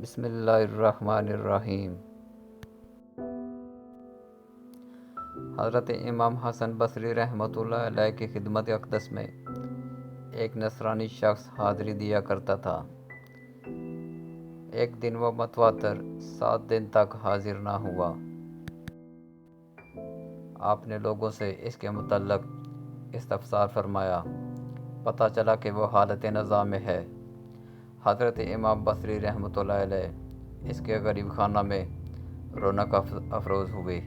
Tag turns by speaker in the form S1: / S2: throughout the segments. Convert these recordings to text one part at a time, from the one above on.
S1: بسم اللہ الرحمن الرحیم۔ حضرت امام حسن بصری رحمۃ اللہ علیہ کی خدمت اقدس میں ایک نصرانی شخص حاضری دیا کرتا تھا۔ ایک دن وہ متواتر 7 دن تک حاضر نہ ہوا۔ آپ نے لوگوں سے اس کے متعلق استفسار فرمایا۔ پتہ چلا کہ وہ حالت نزاع میں ہے۔ حضرت امام بصری رحمۃ اللہ علیہ اس کے غریب خانہ میں رونق افروز ہوئے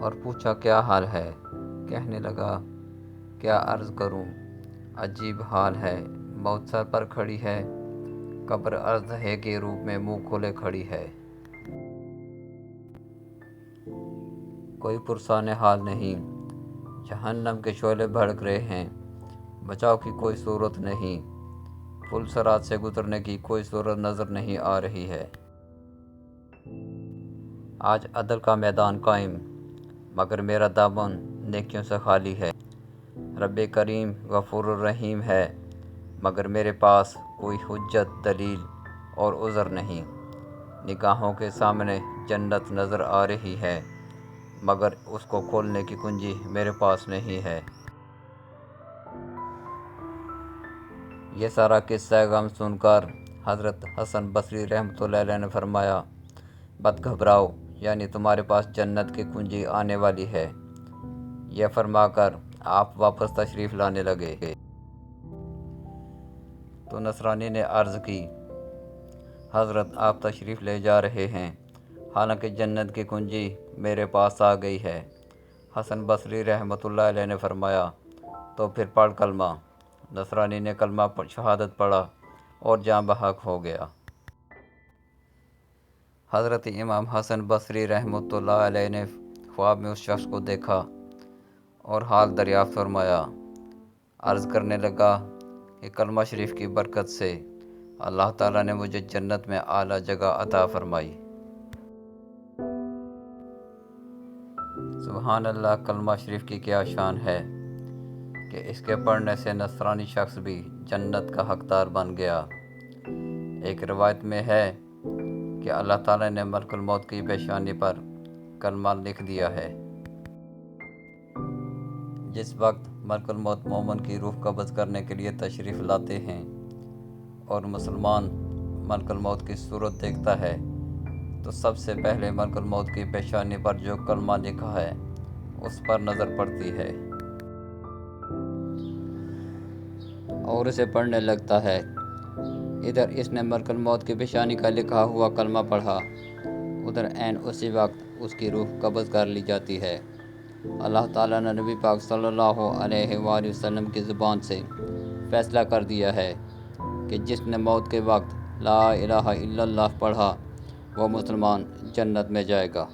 S1: اور پوچھا کیا حال ہے؟ کہنے لگا کیا عرض کروں، عجیب حال ہے، موت سر پر کھڑی ہے، قبر اژدہے کے روپ میں منہ کھولے کھڑی ہے، کوئی پرسان حال نہیں، جہنم کے شعلے بھڑک رہے ہیں، بچاؤ کی کوئی صورت نہیں، پل صراط سے گزرنے کی کوئی صورت نظر نہیں آ رہی ہے۔ آج عدل کا میدان قائم، مگر میرا دامن نیکیوں سے خالی ہے۔ رب کریم غفور الرحیم ہے، مگر میرے پاس کوئی حجت، دلیل اور عذر نہیں۔ نگاہوں کے سامنے جنت نظر آ رہی ہے، مگر اس کو کھولنے کی کنجی میرے پاس نہیں ہے۔ یہ سارا قصہ غم سن کر حضرت حسن بصری رحمۃ اللہ علیہ نے فرمایا، مت گھبراؤ، یعنی تمہارے پاس جنت کی کنجی آنے والی ہے۔ یہ فرما کر آپ واپس تشریف لانے لگے تو نصرانی نے عرض کی، حضرت آپ تشریف لے جا رہے ہیں، حالانکہ جنت کی کنجی میرے پاس آ گئی ہے۔ حسن بصری رحمۃ اللہ علیہ نے فرمایا، تو پھر پڑھ کلمہ۔ نصرانی نے کلمہ شہادت پڑھا اور جاں بحق ہو گیا۔ حضرت امام حسن بصری رحمۃ اللہ علیہ نے خواب میں اس شخص کو دیکھا اور حال دریافت فرمایا۔ عرض کرنے لگا کہ کلمہ شریف کی برکت سے اللہ تعالیٰ نے مجھے جنت میں اعلیٰ جگہ عطا فرمائی۔ سبحان اللہ، کلمہ شریف کی کیا شان ہے کہ اس کے پڑھنے سے نصرانی شخص بھی جنت کا حقدار بن گیا۔ ایک روایت میں ہے کہ اللہ تعالیٰ نے ملک الموت کی پیشانی پر کلمہ لکھ دیا ہے۔ جس وقت ملک الموت مومن کی روح قبض کرنے کے لیے تشریف لاتے ہیں اور مسلمان ملک الموت کی صورت دیکھتا ہے تو سب سے پہلے ملک الموت کی پیشانی پر جو کلمہ لکھا ہے اس پر نظر پڑتی ہے اور اسے پڑھنے لگتا ہے۔ ادھر اس نے ملک الموت کی پیشانی کا لکھا ہوا کلمہ پڑھا، ادھر عین اسی وقت اس کی روح قبض کر لی جاتی ہے۔ اللہ تعالیٰ نے نبی پاک صلی اللہ علیہ وآلہ وسلم کی زبان سے فیصلہ کر دیا ہے کہ جس نے موت کے وقت لا الہ الا اللہ پڑھا وہ مسلمان جنت میں جائے گا۔